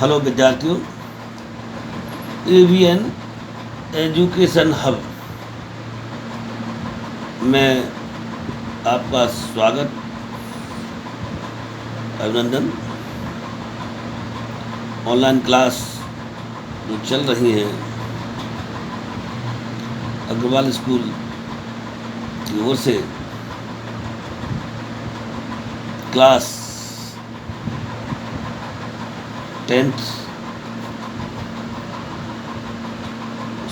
Hello विद्यार्थियों, AVN education hub में आपका स्वागत, अभिनंदन। ऑनलाइन क्लास जो चल रही हैं अग्रवाल स्कूल की ओर से, क्लास 10th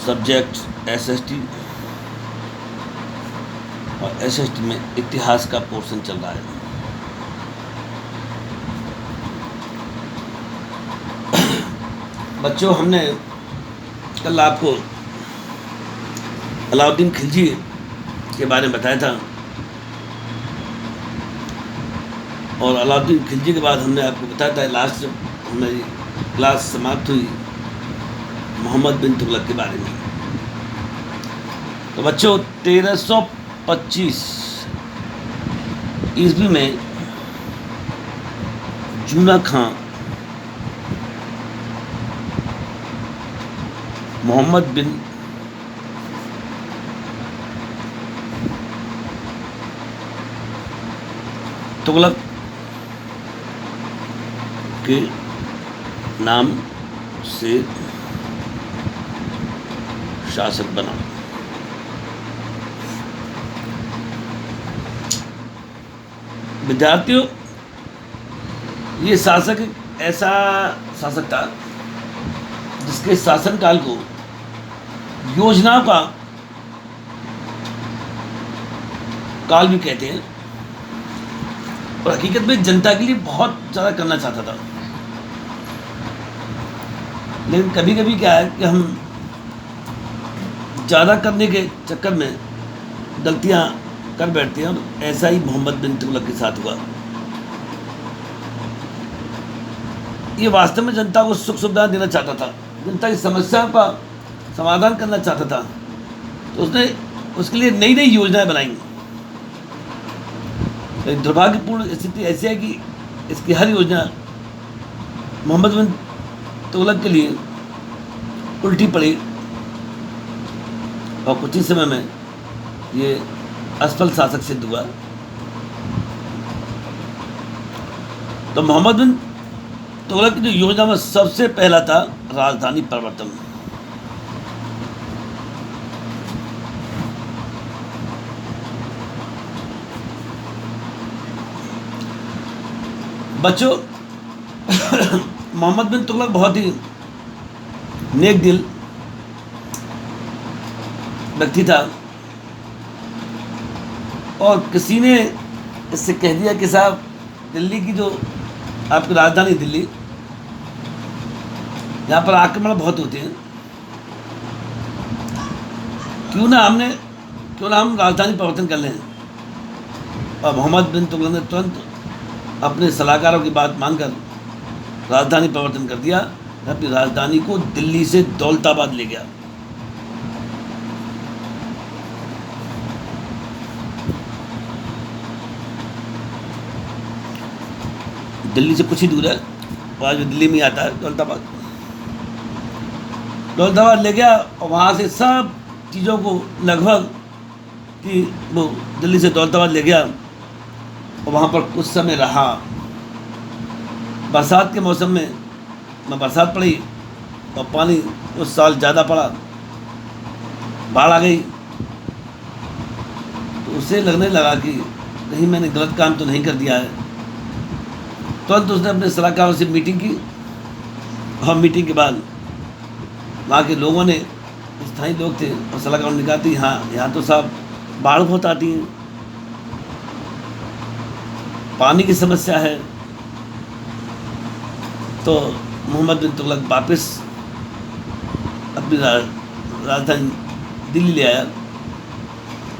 सब्जेक्ट एसएसटी और एसएसटी में इतिहास का पोर्शन चल रहा है। बच्चों, हमने कल आपको अलाउद्दीन खिलजी के बारे में बताया था और अलाउद्दीन खिलजी के बाद हमने आपको बताया था लास्ट जब हमारी क्लास समाप्त हुई मोहम्मद बिन तुगलक के बारे में। तो बच्चों, 1325 ईस्वी में जूना खां मोहम्मद बिन तुगलक के नाम से शासक बना। विद्यार्थियों, ये शासक एक ऐसा शासक था जिसके शासनकाल को योजनाओं का काल भी कहते हैं और हकीकत में जनता के लिए बहुत ज़्यादा करना चाहता था। लेकिन कभी कभी क्या है कि हम ज़्यादा करने के चक्कर में गलतियां कर बैठते हैं और ऐसा ही मोहम्मद बिन तुगलक के साथ हुआ। ये वास्तव में जनता को सुख सुविधा देना चाहता था, जनता की समस्याओं का समाधान करना चाहता था, तो उसने उसके लिए नई नई योजनाएं बनाई। तो दुर्भाग्यपूर्ण स्थिति ऐसी है कि इसकी हर योजना मोहम्मद बिन तुगलक के लिए उल्टी पड़ी और कुछ ही समय में ये असफल शासक सिद्ध हुआ। तो मोहम्मद बिन तुगलक की जो योजना में सबसे पहला था राजधानी परिवर्तन। बच्चों, मोहम्मद बिन तुगलक बहुत ही नेक दिल व्यक्ति था और किसी ने इससे कह दिया कि साहब, दिल्ली की जो आपकी राजधानी दिल्ली, यहाँ पर आक्रमण बहुत होते हैं, क्यों ना हम राजधानी परिवर्तन कर लें। और मोहम्मद बिन तुगलक ने तुरंत अपने सलाहकारों की बात मानकर राजधानी परिवर्तन कर दिया। अपनी राजधानी को दिल्ली से दौलताबाद ले गया। दिल्ली से कुछ ही दूर है, आज भी दिल्ली में आता है दौलताबाद ले गया और वहाँ से सब चीज़ों को लगभग कि वो दिल्ली से दौलताबाद ले गया और वहाँ पर कुछ समय रहा। बरसात के मौसम में बरसात पड़ी और पानी उस साल ज़्यादा पड़ा, बाढ़ आ गई। तो उसे लगने लगा कि कहीं मैंने गलत काम तो नहीं कर दिया है। तुरंत उसने अपने सलाहकारों से मीटिंग की और मीटिंग के बाद वहाँ के लोगों ने, स्थानीय लोग थे और सलाहकारों ने कहा कि हाँ, यहाँ तो साहब बाढ़ बहुत आती है, पानी की समस्या है। तो मोहम्मद बिन तुगलक वापस अपनी राजधानी दिल्ली ले आया।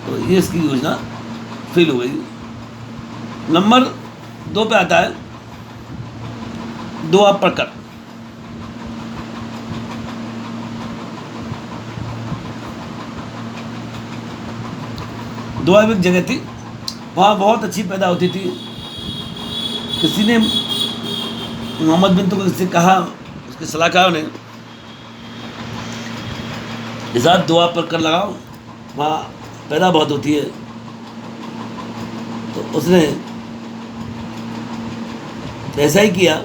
तो ये इसकी योजना फेल हो गई। नंबर 2 पे आता है दोआ प्रकट। दोआ एक जगह थी, वहाँ बहुत अच्छी पैदा होती थी। किसी ने मोहम्मद बिन तुगलक से कहा उसके सलाहकारों ने इजाद दुआ पर कर लगाओ, वहाँ पैदा बहुत होती है। तो उसने ऐसा ही किया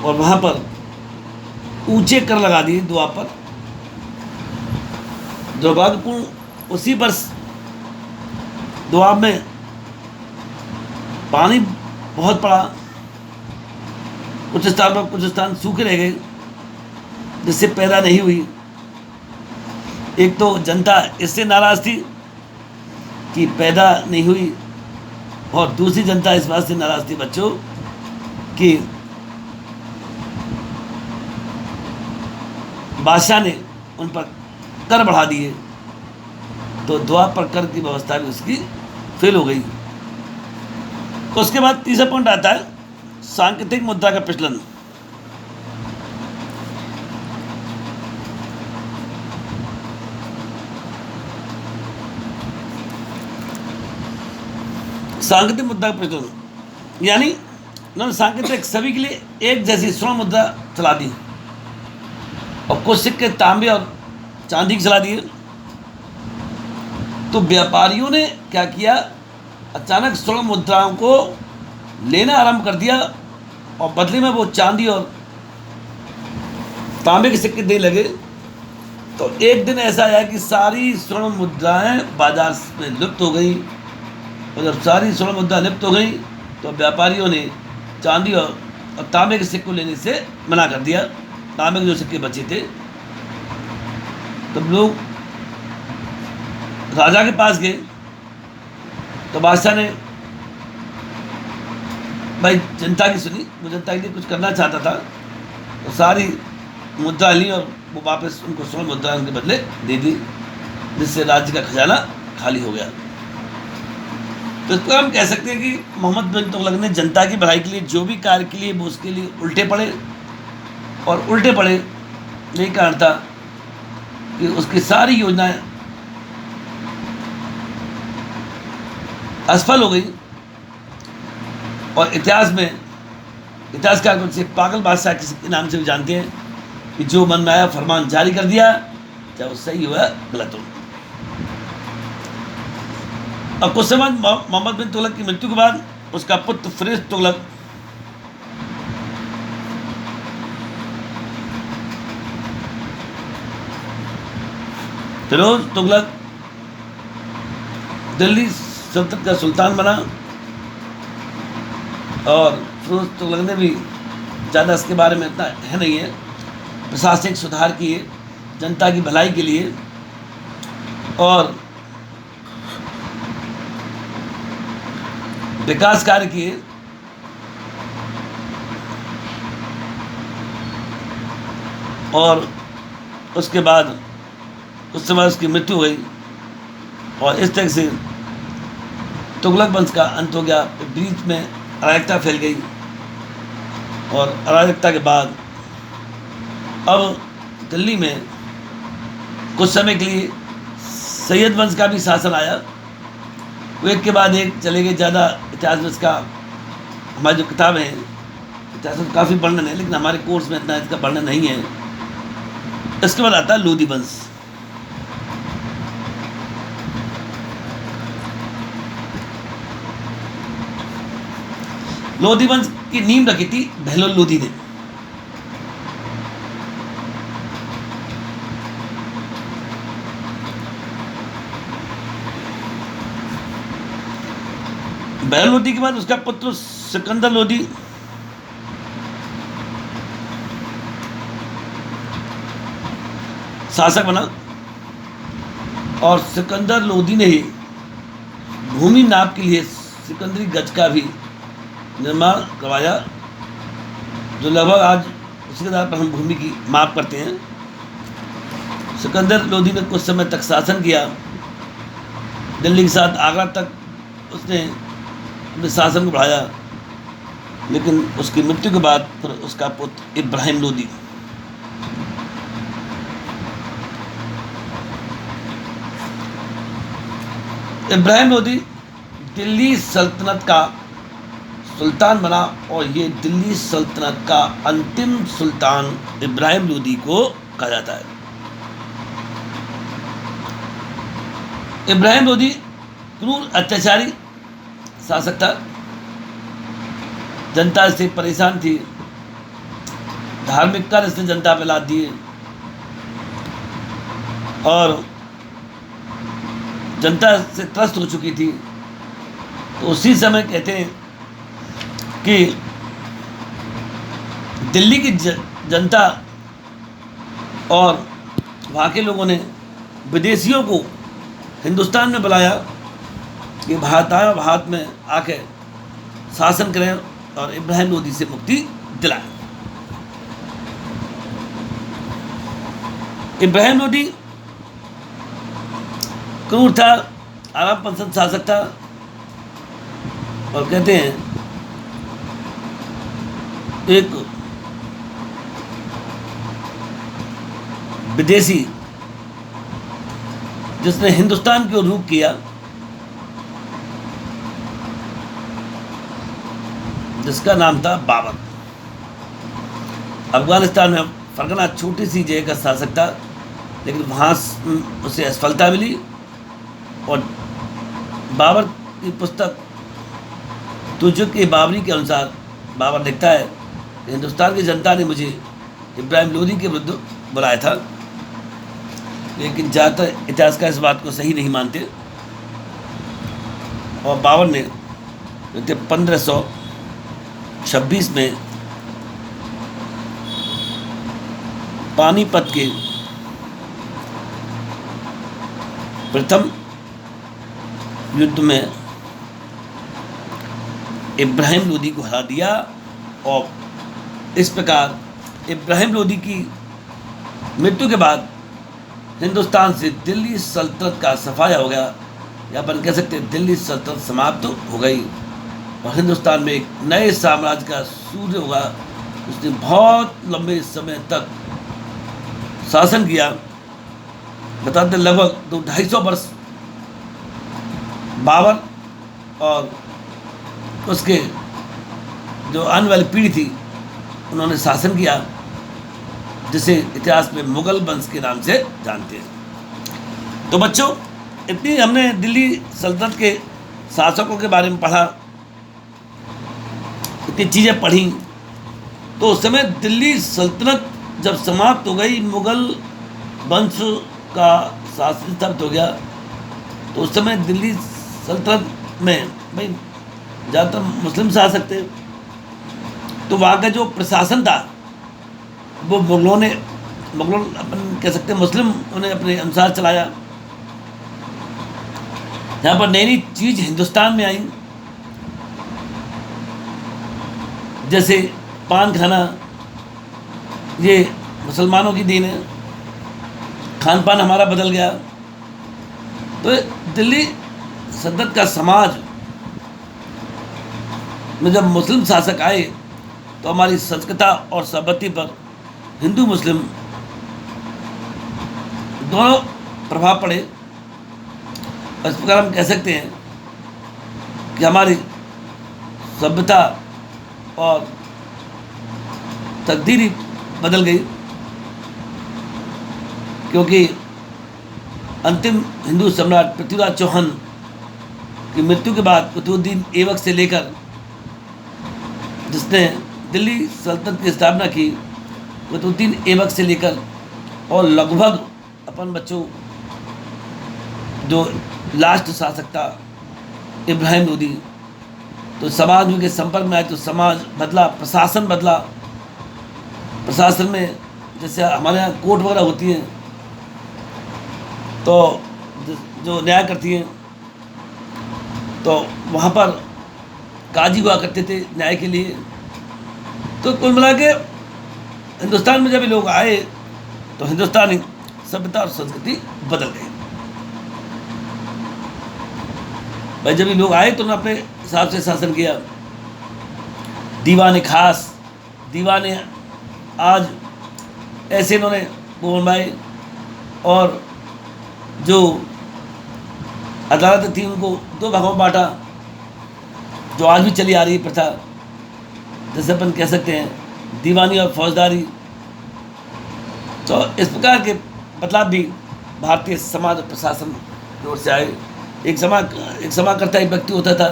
और वहाँ पर ऊंचे कर लगा दिए दुआ पर। दुर्भाग्यपूर्ण उसी वर्ष दुआ में पानी बहुत पड़ा, कुछ स्थान पर कुछ स्थान सूखे रह गए, जिससे पैदा नहीं हुई। एक तो जनता इससे नाराज थी कि पैदा नहीं हुई, और दूसरी जनता इस बात से नाराज थी बच्चों कि बादशाह ने उन पर कर बढ़ा दिए, तो दुआ पर कर की व्यवस्था भी उसकी फेल हो गई। उसके बाद तीसरा पॉइंट आता है सांकेतिक मुद्रा का प्रचलन। सांकेतिक मुद्रा का प्रचलन यानी उन्होंने सांकेतिक सभी के लिए एक जैसी स्वर्ण मुद्रा चला दी, और कुछ सिक्के तांबे और चांदी की चला दिए। तो व्यापारियों ने क्या किया, अचानक स्वर्ण मुद्राओं को लेना आरंभ कर दिया, और बदले में वो चांदी और तांबे के सिक्के देने लगे। तो एक दिन ऐसा आया कि सारी स्वर्ण मुद्राएं बाजार में लुप्त हो गई, और जब सारी स्वर्ण मुद्रा लुप्त हो गई तो व्यापारियों ने चांदी और तांबे के सिक्के लेने से मना कर दिया। तांबे के जो सिक्के बचे थे, तब लोग राजा के पास गए, तो बादशाह ने भाई जनता की सुनी, वो जनता के लिए कुछ करना चाहता था, तो सारी मुद्रा ली और वो वापस उनको स्वर्ण मुद्रा के बदले दे दी, जिससे राज्य का खजाना खाली हो गया। तो इसको हम कह सकते हैं कि मोहम्मद बिन तुगलक ने जनता की भलाई के लिए जो भी कार्य के लिए वो उसके लिए उल्टे पड़े, और उल्टे पड़े यही कारण था कि उसकी सारी योजनाएं असफल हो गई। और इतिहास में इतिहासकार को उसे पागल बादशाह के नाम से भी जानते हैं कि जो मन में आया फरमान जारी कर दिया, चाहे वो सही हो या गलत हो। अब कुछ समय मोहम्मद बिन तुगलक की मृत्यु के बाद उसका पुत्र फिरोज तुगलक दिल्ली सल्तनत का सुल्तान बना, और फिरोज तुगलक ने भी ज़्यादा इसके बारे में इतना है नहीं है, प्रशासनिक सुधार किए जनता की भलाई के लिए, और विकास कार्य किए। और उसके बाद उस समय उसकी मृत्यु हुई, और इस तरह से तुगलक वंश का अंत हो गया। बीच में अराजकता फैल गई, और अराजकता के बाद अब दिल्ली में कुछ समय के लिए सैयद वंश का भी शासन आया। वो एक के बाद एक चले गए। ज़्यादा इतिहास में इसका हमारी जो किताब है इतिहास में काफ़ी वर्णन है, लेकिन हमारे कोर्स में इतना इसका वर्णन नहीं है। इसके बाद आता है लोधी वंश। लोधी वंश की नींव रखी थी बहलोल लोधी ने। बहलोल लोधी के बाद उसका पुत्र सिकंदर लोधी शासक बना, और सिकंदर लोधी ने ही भूमि नाप के लिए सिकंदरी गज का भी निर्माण करवाया, जो लगभग आज उसके आधार पर हम भूमि की माप करते हैं। सिकंदर लोधी ने कुछ समय तक शासन किया, दिल्ली के साथ आगरा तक उसने अपने शासन को बढ़ाया, लेकिन उसकी मृत्यु के बाद फिर उसका पुत्र इब्राहिम लोधी दिल्ली सल्तनत का सुल्तान बना और ये दिल्ली सल्तनत का अंतिम सुल्तान इब्राहिम लोदी को कहा जाता है। इब्राहिम लोदी क्रूर अत्याचारी शासक था, जनता से परेशान थी, धार्मिक कार्य से जनता पे लाद दिए और जनता से त्रस्त हो चुकी थी। तो उसी समय कहते हैं कि दिल्ली की जनता और वहाँ के लोगों ने विदेशियों को हिंदुस्तान में बुलाया कि भारत आए, भारत में आके शासन करें और इब्राहिम लोदी से मुक्ति दिलाएं। इब्राहिम लोदी क्रूर था, आराम पसंद शासक था और कहते हैं एक विदेशी जिसने हिंदुस्तान की ओर रुख किया, जिसका नाम था बाबर। अफगानिस्तान में फरगना छोटी सी जगह का शासक था, लेकिन वहाँ उसे असफलता मिली और बाबर की पुस्तक तुजुक-ए-बाबरी के अनुसार बाबर लिखता है कि हिंदुस्तान की जनता ने मुझे इब्राहिम लोदी के विरुद्ध बुलाया था, लेकिन ज़्यादातर इतिहासकार इस बात को सही नहीं मानते और बाबर ने 1526 में पानीपत के प्रथम युद्ध में इब्राहिम लोदी को हरा दिया और इस प्रकार इब्राहिम लोदी की मृत्यु के बाद हिंदुस्तान से दिल्ली सल्तनत का सफाया हो गया, या अपन कह सकते हैं दिल्ली सल्तनत समाप्त हो गई और हिंदुस्तान में एक नए साम्राज्य का सूर्य होगा। उसने बहुत लंबे समय तक शासन किया, बताते लगभग 250 वर्ष बाबर और उसके जो आने वाली पीढ़ी थी उन्होंने शासन किया, जिसे इतिहास में मुगल वंश के नाम से जानते हैं। तो बच्चों, इतनी हमने दिल्ली सल्तनत के शासकों के बारे में पढ़ा, इतनी चीज़ें पढ़ी। तो उस समय दिल्ली सल्तनत जब समाप्त हो गई, मुगल वंश का शासन समाप्त हो गया, तो उस समय दिल्ली सल्तनत में भाई ज़्यादातर मुस्लिम शासक थे। तो वहाँ का जो प्रशासन था वो मुगलों अपन कह सकते हैं मुस्लिम उन्हें अपने अनुसार चलाया। यहाँ पर नई नई चीज़ हिंदुस्तान में आई, जैसे पान खाना, ये मुसलमानों की दीन है, खान पान हमारा बदल गया। तो दिल्ली सल्तनत का समाज में जब मुस्लिम शासक आए तो हमारी संस्कृति और सभ्यता पर हिंदू मुस्लिम दोनों प्रभाव पड़े। इस प्रकार हम कह सकते हैं कि हमारी सभ्यता और तकदीर ही बदल गई, क्योंकि अंतिम हिंदू सम्राट पृथ्वीराज चौहान की मृत्यु के बाद कुतुबुद्दीन ऐबक से लेकर जिसने दिल्ली सल्तनत की स्थापना की, कुतुबुद्दीन ऐबक से लेकर और लगभग अपन बच्चों जो लास्ट शासक था इब्राहिम लोदी, तो समाज उनके संपर्क में आए तो समाज बदला, प्रशासन बदला। प्रशासन में जैसे हमारे यहाँ कोर्ट वगैरह होती हैं तो जो न्याय करती हैं, तो वहाँ पर काजी हुआ करते थे न्याय के लिए। तो कुल मिला के हिंदुस्तान में जब ये लोग आए तो हिंदुस्तानी सभ्यता और संस्कृति बदल गई। भाई जब ये लोग आए तो उन्होंने अपने हिसाब से शासन किया। दीवाने खास, दीवाने आज ऐसे इन्होंने वो बनवाए और जो अदालत थी उनको दो भागों में बांटा। जो आज भी चली आ रही प्रथा, जैसे अपन कह सकते हैं दीवानी और फौजदारी। तो इस प्रकार के बदलाव भी भारतीय समाज और प्रशासन की ओर से आए। एक समाकर्ता एक व्यक्ति होता था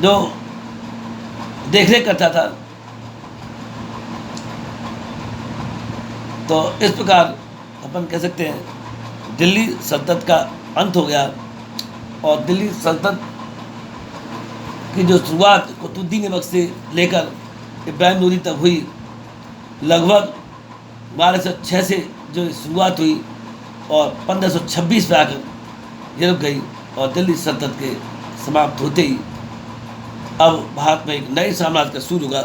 जो देखरेख करता था। तो इस प्रकार अपन कह सकते हैं दिल्ली सल्तनत का अंत हो गया और दिल्ली सल्तनत की जो शुरुआत कुतुबुद्दीन ऐबक से लेकर इब्राहिम लोदी तक हुई, लगभग 1206 से जो शुरुआत हुई और 1526 में आकर ये रुक गई और दिल्ली सल्तनत के समाप्त होते ही अब भारत में एक नए साम्राज्य का शुरू होगा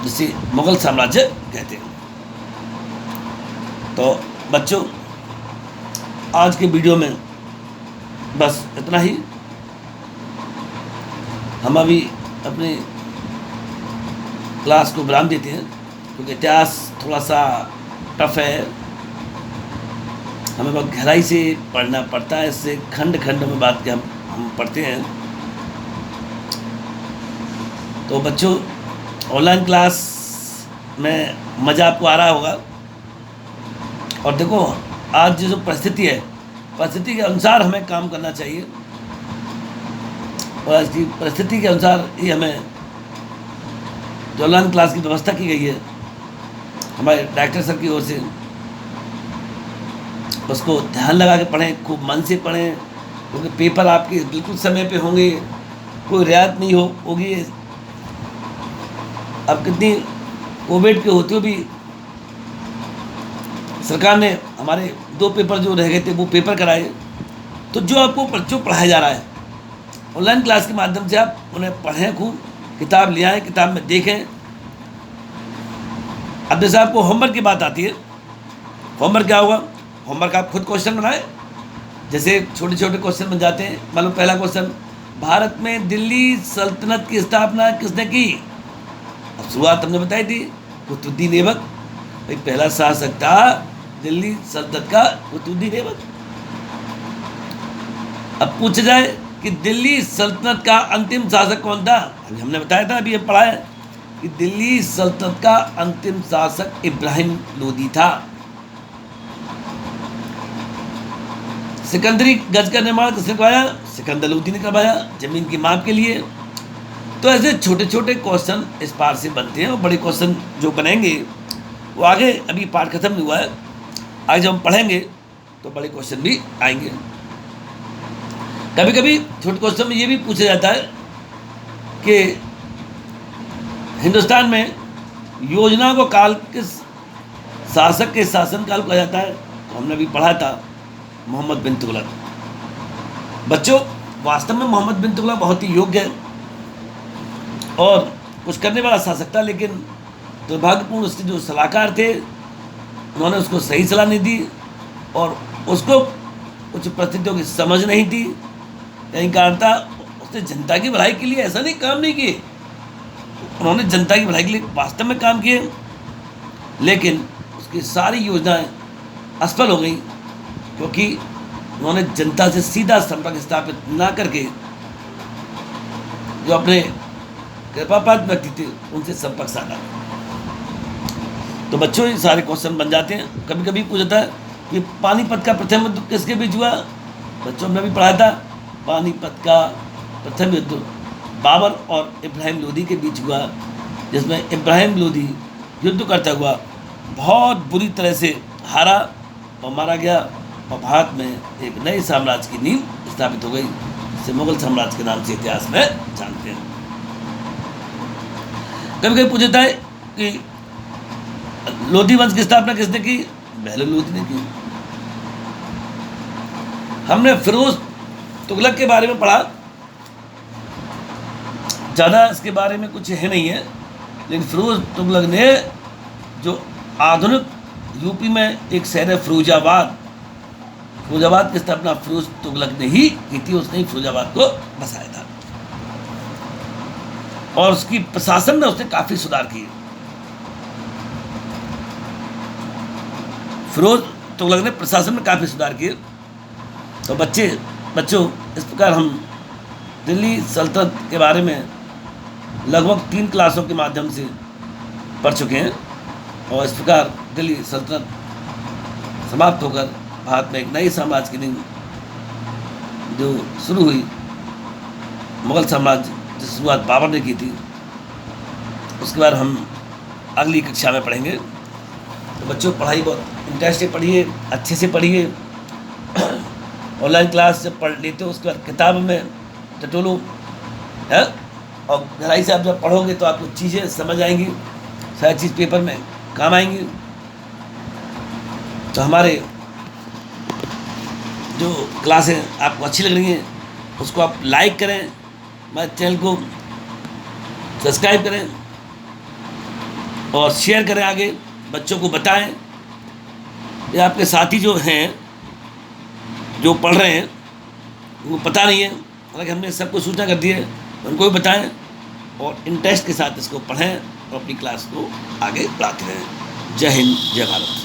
जिसे मुगल साम्राज्य कहते हैं। तो बच्चों, आज के वीडियो में बस इतना ही। हम अभी अपने क्लास को विराम देते हैं क्योंकि इतिहास थोड़ा सा टफ है, हमें बहुत गहराई से पढ़ना पड़ता है। इससे खंड खंड में बात के हम पढ़ते हैं। तो बच्चों, ऑनलाइन क्लास में मज़ा आपको आ रहा होगा। और देखो, आज जो परिस्थिति है, परिस्थिति के अनुसार हमें काम करना चाहिए और आज की परिस्थिति के अनुसार ही हमें जो ऑनलाइन क्लास की व्यवस्था की गई है हमारे डायरेक्टर सर की ओर से, उसको ध्यान लगा के पढ़ें, खूब मन से पढ़ें, क्योंकि पेपर आपके बिल्कुल समय पे होंगे, कोई रियायत नहीं होगी। अब कितनी कोविड के होते हुए भी सरकार ने हमारे 2 पेपर जो रह गए थे वो पेपर कराए। तो जो आपको बच्चों पढ़ाया जा रहा है ऑनलाइन क्लास के माध्यम से, आप उन्हें पढ़ें, खूब किताब ले आएँ, किताब में देखें। अब जैसे आपको होमवर्क की बात आती है, होमवर्क क्या होगा? होमवर्क आप खुद क्वेश्चन बनाएं। जैसे छोटे छोटे क्वेश्चन बन जाते हैं। मान लो पहला क्वेश्चन, भारत में दिल्ली सल्तनत की स्थापना किसने की? अब शुरुआत हमने बताई थी, कुतुबुद्दीन ऐबक। भाई पहला शासक था दिल्ली सल्तनत का कुतुबुद्दीन ऐबक। अब पूछा जाए कि दिल्ली सल्तनत का अंतिम शासक कौन था? अभी हमने बताया था, अभी ये पढ़ा है कि दिल्ली सल्तनत का अंतिम शासक इब्राहिम लोदी था। सिकंदरी गज का निर्माण किसने करवाया? सिकंदर लोदी ने करवाया, जमीन की माप के लिए। तो ऐसे छोटे छोटे क्वेश्चन इस पार से बनते हैं और बड़े क्वेश्चन जो बनेंगे वो आगे, अभी पाठ खत्म नहीं हुआ है, आगे जब हम पढ़ेंगे तो बड़े क्वेश्चन भी आएंगे। कभी कभी छोटे क्वेश्चन में ये भी पूछा जाता है कि हिंदुस्तान में योजना को काल किस शासक के शासनकाल कहा जाता है? तो हमने अभी पढ़ा था, मोहम्मद बिन तुगलक। बच्चों, वास्तव में मोहम्मद बिन तुगलक बहुत ही योग्य है और कुछ करने वाला शासक था, लेकिन दुर्भाग्यपूर्ण उसके जो सलाहकार थे उन्होंने उसको सही सलाह नहीं दी और उसको कुछ परिस्थितियों की समझ नहीं थी। कहीं कारण था उसने जनता की भलाई के लिए ऐसा नहीं काम नहीं किए, उन्होंने जनता की भलाई के लिए वास्तव में काम किए, लेकिन उसकी सारी योजनाएं असफल हो गई क्योंकि उन्होंने जनता से सीधा संपर्क स्थापित ना करके जो अपने कृपापात्र व्यक्ति थे उनसे संपर्क साधा। तो बच्चों, ये सारे क्वेश्चन बन जाते हैं। कभी कभी पूछता है कि पानीपत का प्रथम युद्ध किसके बीच हुआ? बच्चों, हमने भी पढ़ा था, पानीपत का प्रथम युद्ध बाबर और इब्राहिम लोदी के बीच हुआ, जिसमें इब्राहिम लोदी युद्ध करता हुआ बहुत बुरी तरह से हारा और मारा गया और भारत में एक नए साम्राज्य की नींव स्थापित हो गई, जिसे मुगल साम्राज्य के नाम से इतिहास में जानते हैं। कभी कभी पूछता है कि लोधी वंश की स्थापना किसने की? बहलोल लोधी ने की। हमने फिरोज तुगलक के बारे में पढ़ा, ज़्यादा इसके बारे में कुछ है नहीं है, लेकिन फिरोज तुगलक ने जो आधुनिक यूपी में एक शहर है फिरोजाबाद की स्थापना फिरोज तुगलक ने ही की थी। उसने ही फिरोजाबाद को बसाया था और उसकी प्रशासन में उसने काफ़ी सुधार किए। फिरोज तुगलक ने प्रशासन में काफ़ी सुधार किए। तो बच्चों, इस प्रकार हम दिल्ली सल्तनत के बारे में लगभग 3 क्लासों के माध्यम से पढ़ चुके हैं और इस प्रकार दिल्ली सल्तनत समाप्त होकर भारत में एक नई साम्राज्य की नींव जो शुरू हुई, मुगल साम्राज्य जिस शुरुआत बाबर ने की थी, उसके बाद हम अगली कक्षा में पढ़ेंगे। तो बच्चों पढ़ाई बहुत इंटरेस्ट से पढ़िए, अच्छे से पढ़िए। ऑनलाइन क्लास जब पढ़ लेते हो उसके बाद किताब में टटोलो है, और गहराई से आप जब पढ़ोगे तो आपको चीज़ें समझ आएंगी, सारी चीज़ पेपर में काम आएंगी। तो हमारे जो क्लासें आपको अच्छी लग रही हैं उसको आप लाइक करें, हमारे चैनल को सब्सक्राइब करें और शेयर करें, आगे बच्चों को बताएं। ये आपके साथी जो हैं जो पढ़ रहे हैं उनको पता नहीं है, हालांकि हमने सबको सूचना कर दी है, उनको भी बताएं और इंटरेस्ट के साथ इसको पढ़ें और अपनी क्लास को आगे बढ़ाते रहें। जय हिंद, जय भारत।